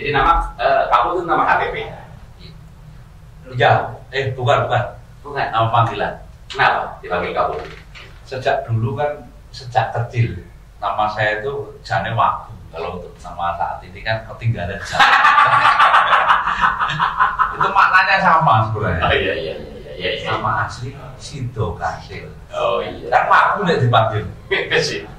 Jadi nama Kabul itu nama KTP. Ya, bukan. Bukan. Nama panggilan. Kenapa dipanggil Kabul? Sejak dulu kan, sejak kecil nama saya itu Jane Waktu. Kalau untuk nama saat ini kan ketinggalan jam. Itu maknanya sama sebenarnya. Oh iya. Nama asli Sido Kasil. Oh iya. Kan Waktu udah dipanggil.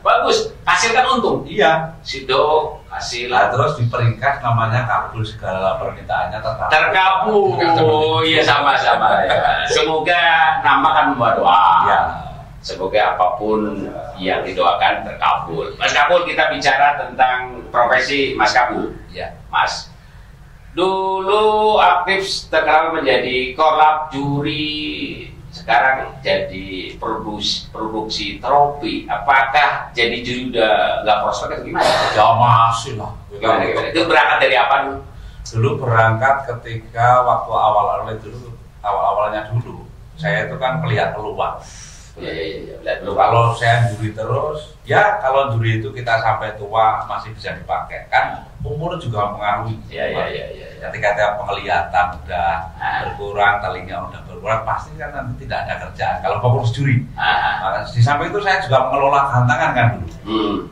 Bagus. Hasil kan untung. Iya. Sido hasil. Nah, terus diperingkas namanya kabul, segala permintaannya terkabul. Oh iya, sama-sama ya. Semoga nama kan membawa doa. Ya. Semoga apapun yang didoakan terkabul. Mas Kabul, kita bicara tentang profesi Mas Kabul. Ya. Mas, dulu aktif terkenal menjadi korlap juri, sekarang jadi produksi trofi. Apakah jadi juri udah nggak prospek atau gimana? Ya masih lah. Gimana? Itu berangkat dari apa dulu? Dulu berangkat ketika waktu awal-awalnya dulu. Saya itu kan melihat peluang. Iya. Kalau saya juri terus, ya kalau juri itu kita sampai tua masih bisa dipakai. Kan umur juga mempengaruhi. Iya. Ketika ada penglihatan udah berkurang, telinga udah berkurang, pasti kan nanti tidak ada kerjaan. Kalau fokus juri, maka di samping itu saya juga mengelola gantangan kan dulu.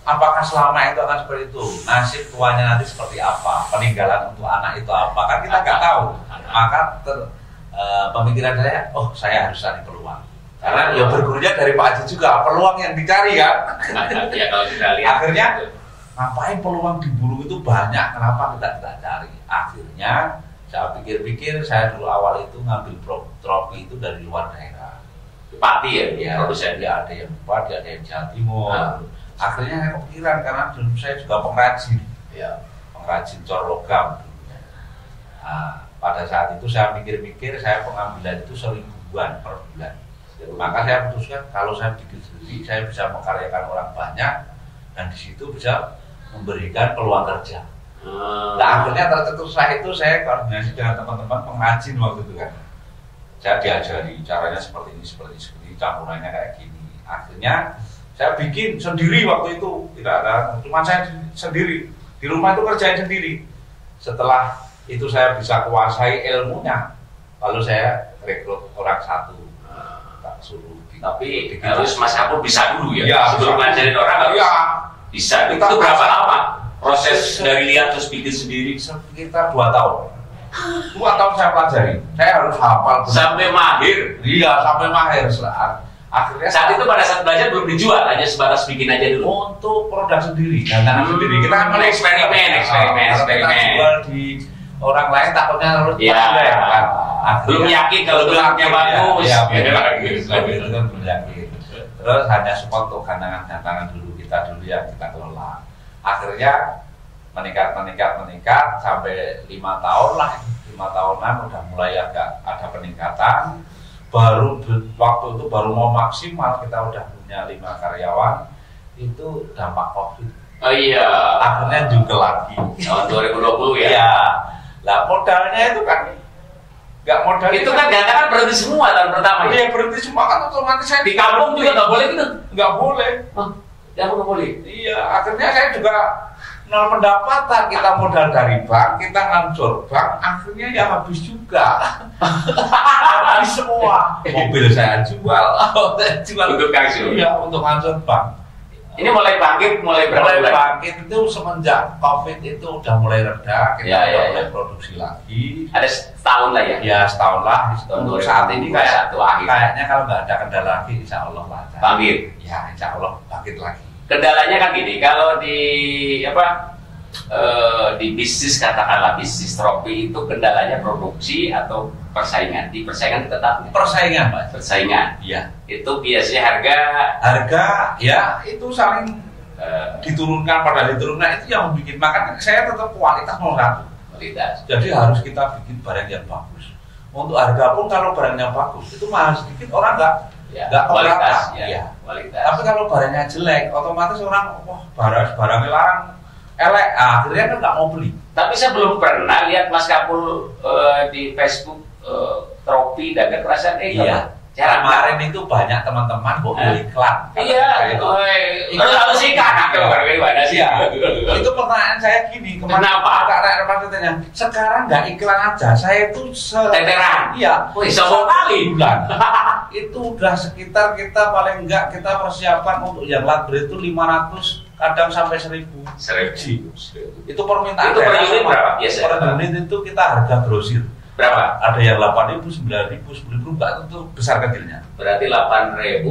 Apakah selama itu akan seperti itu? Nasib tuanya nanti seperti apa? Peninggalan untuk anak itu apa? Kan kita nggak tahu. Maka pemikiran saya, saya harus cari peluang. Karena ya bergurunya dari Pak Haji juga, peluang yang dicari kan. Ya kalau kita lihat. Akhirnya ngapain peluang diburu itu banyak, kenapa kita tidak cari? Akhirnya saya pikir-pikir, saya dulu awal itu ngambil trofi itu dari luar daerah. Pati ya, produsen dia ada yang Bupati, ada yang Jawa Timur. Akhirnya saya kepikiran karena dulu saya juga pengrajin, pengrajin cor logam. Pada saat itu saya mikir-mikir, saya pengambilan itu 1.000-an per bulan. Maka saya putuskan kalau saya bikin sendiri, saya bisa mengkaryakan orang banyak dan di situ bisa memberikan peluang kerja. Nah akhirnya tercetus itu saya koordinasi dengan teman-teman pengrajin waktu itu kan. Saya diajari caranya seperti ini, campurannya kayak gini. Akhirnya saya bikin sendiri waktu itu, tidak ada, cuma saya sendiri di rumah itu kerjain sendiri. Setelah itu saya bisa kuasai ilmunya, lalu saya rekrut orang satu. Suruh tapi harus Mas Kabul bisa dulu ya, sebelum bisa. ngajarin orang harus bisa. Itu berapa lama proses dari lihat terus bikin sendiri? Sekitar 2 tahun. 2 tahun saya pelajari, saya harus hafal sampai mahir. Iya, sampai mahir. Akhirnya saat itu pada saat belajar belum dijual, hanya sebatas bikin aja dulu untuk produk sendiri, gantangan sendiri. Kita kan eksperimen. Jual di orang lain takutnya harus kan. Belum yakin kalau bentuknya bagus. Belum yakin. Terus hanya support untuk gantangan dulu kita yang kita kelola. Akhirnya meningkat sampai 5 tahun lah. 5 tahunan udah mulai agak ada peningkatan. Waktu itu baru mau maksimal, kita udah punya 5 karyawan. Itu dampak COVID. Oh iya. Akhirnya juga lagi. Tahun 2020 ya. Iya. Lah modalnya itu kan nggak modal itu kan gantangan berhenti semua tahun pertama ya? Iya berhenti semua kan otomatis saya di kampung juga nggak boleh gitu? Nggak boleh. Ya nggak boleh? Iya, akhirnya saya juga nol pendapatan, kita modal dari bank, kita ngancur bank, akhirnya ya habis juga. Habis semua. Mobil saya jual untuk kasih. Iya, untuk ngancur bank. Ini mulai bangkit, mulai berapa bulan? Mulai bangkit itu semenjak COVID itu udah mulai reda, kita mulai produksi lagi. Ada setahun lah ya? Ya setahun lah. Untuk saat ini kayaknya kalau nggak ada kendala lagi, insya Allah lancar. Bangkit? Ya insya Allah bangkit lagi. Kendalanya kan gini, kalau di bisnis, katakanlah bisnis trofi itu kendalanya produksi atau persaingan. Di persaingan tetap persaingan, Pak. Persaingan. Iya. Itu biasanya harga ya itu saling diturunkan, pada diturunkan itu yang bikin. Makanya saya tetap kualitas nomor 1. Kualitas. Jadi harus kita bikin barang yang bagus. Untuk harga pun kalau barangnya bagus itu mahal sedikit orang nggak kualitas. Ya. Kualitas. Tapi kalau barangnya jelek, otomatis orang barangnya larang. Akhirnya kan nggak mau beli. Tapi saya belum pernah lihat Mas Kabul di Facebook trofi dagang perasaan iya. Kemarin itu banyak teman-teman buat iklan. Iya, itu harus ikan. Itu pertanyaan saya gini, kenapa? Katanya sekarang nggak iklan aja, saya itu teteran. Iya, sama kali bulan. Itu udah sekitar kita paling enggak kita persiapkan untuk yang laber itu 500 kadang sampai 1000. Itu permintaan. Itu per unit berapa biasanya? Per unit itu kita harga grosir. Berapa? Ada yang 8.000, 9.000, 10.000, enggak tentu besar kecilnya. Berarti 8.000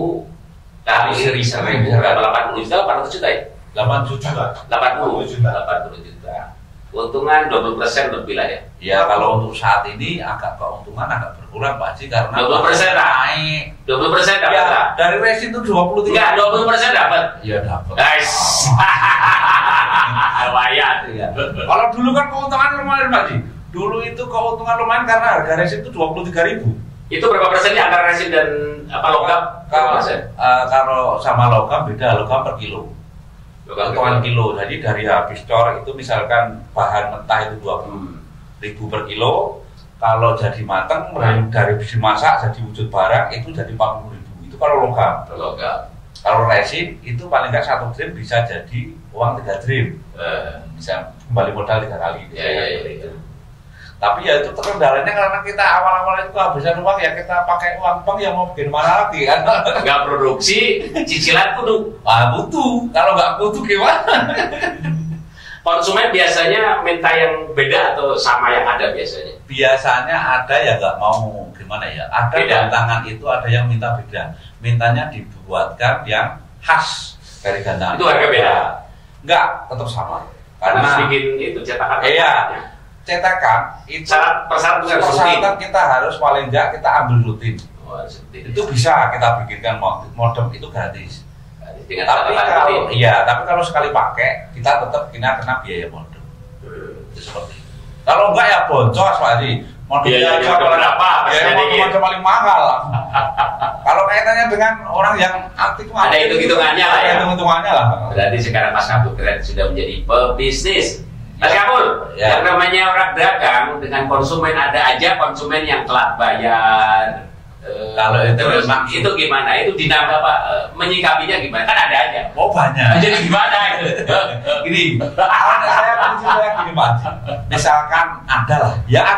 kali 1.000 berapa? 80 juta, 800 juta ya? 8 juta. 80 juta. Keuntungan 20% lebih lah ya? Ya kalau untuk saat ini keuntungan agak berkurang Pak Haji karena 20% naik. 20% dapat ya, lah. dari resin itu 23. Enggak, 20% dapat. Iya dapat. Guys. Lumayan. Ya. Kalau dulu kan keuntungan lumayan Pak Haji. Dulu itu keuntungan lumayan karena harga resin itu 23.000. Itu berapa persennya antara resin dan logam? Kalau sama logam beda, logam per kilo. Hitungan kilo. Jadi dari habis cor itu misalkan bahan mentah itu 20.000 per kilo. Kalau jadi matang dari besi masak jadi wujud barang itu jadi 40.000. Itu kalau logam. Kalau resin itu paling nggak 1 gram bisa jadi uang 3 gram. Bisa kembali modal 3 kali. Itu. Tapi ya itu terkendalanya karena kita awal-awal itu kehabisan uang ya kita pakai uang bank ya mau bikin mana lagi kan? Nggak produksi, cicilan kudu. Butuh. Kalau nggak butuh gimana? Konsumen biasanya minta yang beda atau sama yang ada biasanya? Biasanya ada ya nggak mau gimana ya? Ada gantangan itu ada yang minta beda. Mintanya dibuatkan yang khas dari gantangan. Itu harga beda? Nggak, tetap sama. Karena bikin itu cetakan. Iya. Cetakan itu persyaratan kita harus paling enggak kita ambil rutin. Itu bisa kita bikinkan modem itu gratis. Tapi kalau sekali pakai kita tetap kena biaya modem. Itu seperti itu. Kalau enggak ya boncos Pak Haji. Modemnya berapa? Biaya paling mahal. Kalau kaitannya dengan orang yang aktif ada hitung-hitungannya lah ya. Hitung-hitungannya lah. Berarti sekarang Mas Kabul keren sudah menjadi pebisnis. Mas Kabul, yang namanya orang dagang dengan konsumen ada aja konsumen yang telat bayar. Kalau itu gimana? Itu dinamika apa? Menyikapinya gimana? Kan ada aja. Oh banyak. Jadi gimana itu? Gini, saya prinsipnya gini Pak Haji. Misalkan ada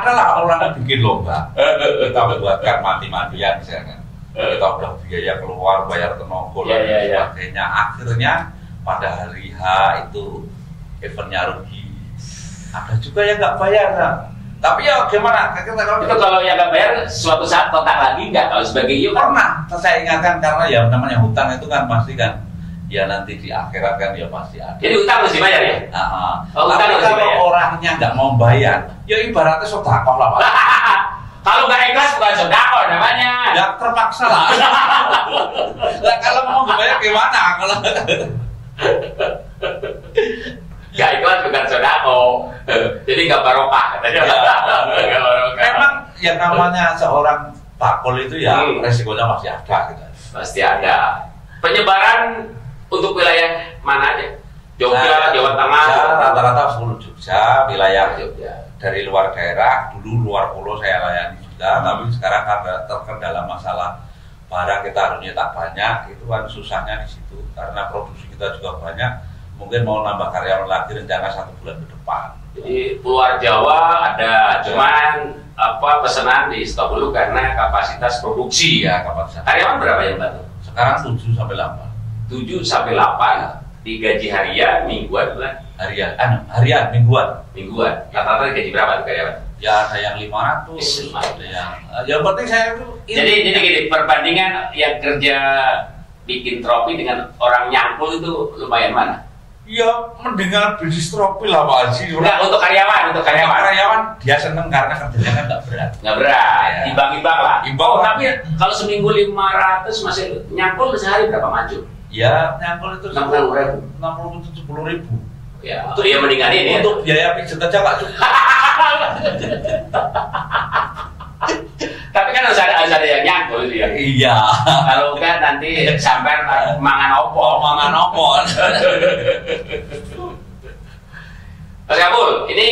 lah orang yang bikin lomba. Kita buatkan mati-matian misalkan. Kita udah biaya keluar, bayar tenaga dan sebagainya. Akhirnya pada hari H itu eventnya rugi. Ada juga yang nggak bayar kan? Tapi ya gimana? Kalau yang nggak bayar suatu saat kontak lagi nggak? Kalau sebagai iyo pernah. Saya ingatkan karena ya namanya hutang itu kan pasti kan ya nanti di akhirat kan ya pasti ada. Jadi hutang harus dibayar ya? Tapi kalau orangnya nggak mau bayar, ya ibaratnya sedekah lah Pak. Kalau nggak ikhlas bukan sedekah namanya. Ya terpaksa lah. Nah, kalau mau bayar gimana? Kalau gak ikhlas bukan sodako, jadi gak barokah katanya. Memang yang namanya seorang bakul itu ya resikonya masih ada gitu. Pasti ada. Penyebaran untuk wilayah mana aja? Jogja, Jawa Tengah. Rata-rata seluruh Jogja, wilayah Jogja. Dari luar daerah, dulu luar pulau saya layani juga, tapi sekarang karena terkendala masalah barang kita harus nyetak banyak, itu kan susahnya di situ karena produksi kita juga banyak. Mungkin mau nambah karyawan lagi rencana 1 bulan ke depan. Jadi luar Jawa ada, cuman pesanan di stop dulu karena kapasitas produksi ya. Karyawan berapa yang bantu? Sekarang 7 sampai 8. 7 sampai 8. Digaji harian, mingguan bulan? Harian, mingguan. Rata-rata gaji berapa tuh karyawan? Ya ada yang 500, ada yang penting saya itu. Jadi gini, perbandingan yang kerja bikin tropi dengan orang nyangkul itu lumayan mana? Ya mendengar bisnis tropi lah Pak Haji. Enggak, untuk karyawan. Karyawan dia seneng karena kerjanya kan nggak berat. Ya. Imbang-imbang lah. Tapi kalau seminggu 500 masih nyangkul sehari berapa maju? Ya nyangkul itu 60.000. 60-70.000. Ya, untuk dia mendingan ini. Untuk biaya pijet aja nggak cukup. Tapi kan harus ada yang nyangkul ya. Iya. Kalau kan nanti sampai mangan opo. Mas Kabul, ini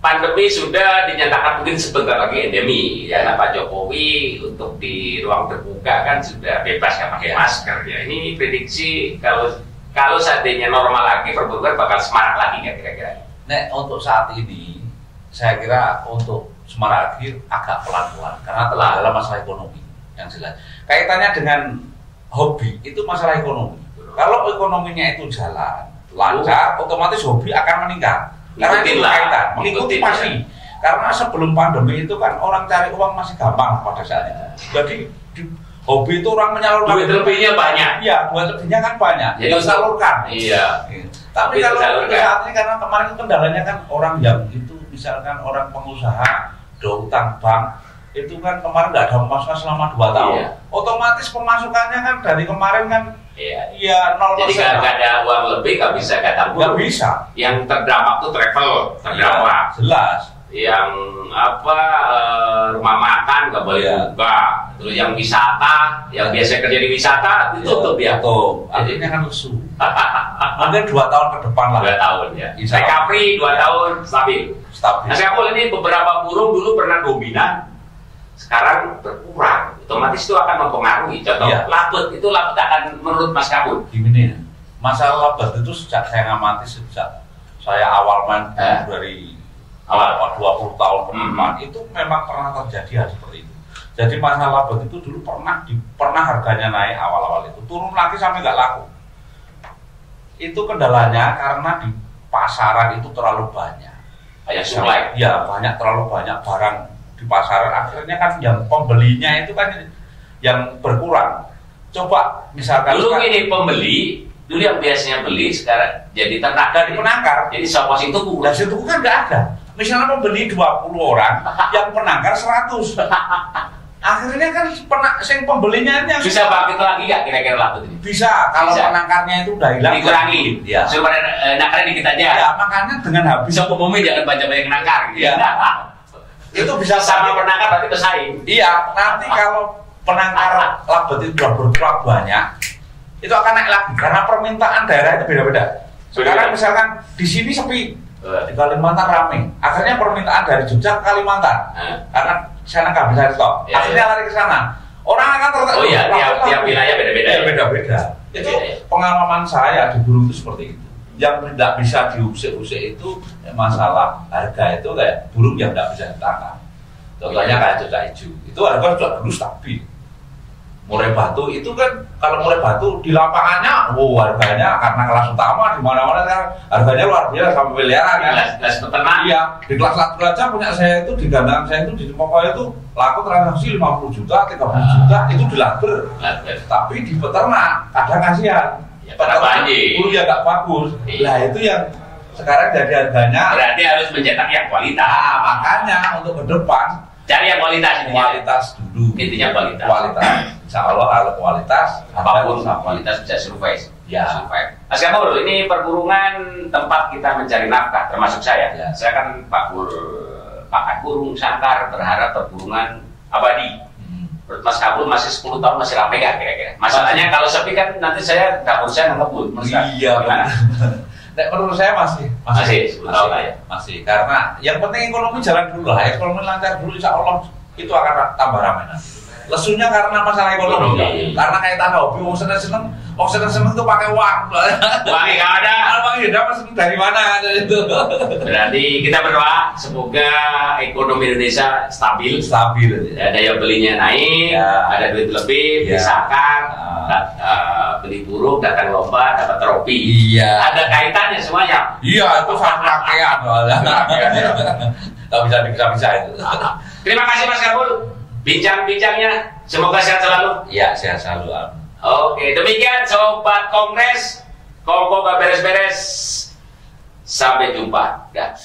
pandemi sudah dinyatakan mungkin sebentar lagi endemi ya. Pak Jokowi untuk di ruang terbuka kan sudah bebas nggak pakai masker ya. Ini prediksi kalau seandainya normal lagi perburuan bakal semarak lagi nggak kira-kira? Nek untuk saat ini saya kira untuk semarak lagi agak pelan-pelan karena telah dalam masalah ekonomi yang jelas. Kaitannya dengan hobi itu masalah ekonomi. Kalau ekonominya itu jalan lancar, otomatis hobi akan meningkat. Karena itu kaitan, mengikuti pasti. Karena sebelum pandemi itu kan orang cari uang masih gampang pada saat itu. Jadi hobi itu orang menyalurkan. Duit lebihnya banyak. Iya, duit lebihnya kan banyak. Jadi salurkan. Iya. Tapi kalau saat ini karena kemarin kendalanya kan orang yang itu misalkan orang pengusaha, ada utang bank, itu kan kemarin nggak ada pemasukan selama 2 tahun. Iya. Otomatis pemasukannya kan dari kemarin kan iya 0%. Jadi nggak ada uang lebih, nggak bisa kata nggak bisa. Yang terdampak tuh travel terdampak. Ya, jelas. Yang rumah makan nggak boleh buka. Terus yang wisata, yang biasa kerja di wisata itu tutup ya. Tutup. Artinya kan lesu. Mungkin 2 tahun ke depan lah. 2 tahun ya. Recovery 2 tahun stabil. Stabil. Nah, saya ini beberapa burung dulu pernah dominan, sekarang berkurang. Otomatis itu akan mempengaruhi. Contoh labut, itu labut akan menurut Mas Kabul. Gini ya, masalah labut itu sejak saya ngamati, sejak saya awal main dari awal 20 tahun ke depan, itu memang pernah terjadi hal seperti itu. Jadi masalah labut itu dulu pernah harganya naik awal-awal itu, turun lagi sampai nggak laku. Itu kendalanya karena di pasaran itu terlalu banyak. Banyak supply. Ya, terlalu banyak barang di pasaran, akhirnya kan yang pembelinya itu kan yang berkurang. Coba misalkan dulu ini pembeli, dulu yang biasanya beli sekarang jadi ternak dari penangkar. Jadi siapa sing tuku? Dan situ kan nggak ada. Misalnya pembeli 20 orang, yang penangkar 100. Akhirnya kan pembelinya yang bisa bangkit lagi nggak kira-kira labut ini? Bisa, kalau penangkarnya itu udah hilang dikurangi, ya. Supaya nakarnya dikit aja. Ya, makanya dengan habis umumnya jangan banyak-banyak nangkar gitu. Ya. Itu bisa sama penangkar berarti bersaing. Iya, nanti kalau penangkar labut itu sudah berkurang banyak, itu akan naik lagi karena permintaan daerah itu beda-beda. Sekarang misalkan di sini sepi, di Kalimantan ramai, akhirnya permintaan dari Jogja ke Kalimantan, karena sana nggak bisa stok, akhirnya lari ke sana. Orang akan tertarik. Oh iya, tiap wilayah beda-beda. Beda-beda. Itu pengalaman saya di burung itu seperti itu. Yang tidak bisa diusik-usik itu masalah harga itu kayak burung yang tidak bisa ditangkap. Contohnya kayak cocak hijau, itu harga sudah dulu stabil. Murai batu itu kan kalau murai batu di lapangannya, harganya karena kelas utama di mana-mana kan harganya luar biasa sampai miliaran kan. Kelas peternak. Iya, di kelas 1 aja punya saya itu di gandangan saya itu di Cempaka itu laku transaksi 50 juta, 30 juta itu di laber. Tapi di peternak kadang kasihan. Peternak bulu ya gak bagus. Nah itu yang sekarang jadi harganya. Berarti harus mencetak yang kualitas. Nah, makanya untuk ke depan cari yang kualitas. Kualitas dulu. Intinya kualitas. Kualitas. Insya Allah kalau kualitas, apapun kualitas bisa survive. Ya. Survive. Mas Kabul, ini perburungan tempat kita mencari nafkah, termasuk saya. Ya. Saya kan pakan burung sangkar, berharap perburungan abadi. Menurut Mas Kabul masih 10 tahun masih ramai gak kira-kira? Masalahnya kalau sepi kan nanti saya dapur saya ngebul. Iya, gimana? Menurut saya masih 10 tahun lah ya. Masih, karena yang penting ekonomi jalan dulu lah. Ekonomi lancar dulu, insya Allah itu akan tambah ramai nanti. Lesunya karena masalah ekonomi. Karena kaitan hobi, orang seneng itu pakai uang. Uangnya nggak ada. Uangnya dapat dari mana? Itu. Berarti kita berdoa semoga ekonomi Indonesia stabil. Ada yang belinya naik, ada duit lebih, disakar, beli burung, datang lomba, dapat trofi. Iya. Ada kaitannya semuanya. Iya, itu sangat rakyat. Nggak bisa dipisah-pisah itu. Terima kasih Mas Kabul. Bincang-bincangnya, semoga sehat selalu. Ya, sehat selalu. Oke, demikian Sobat Kongres. Kongko gak beres-beres. Sampai jumpa. Dah.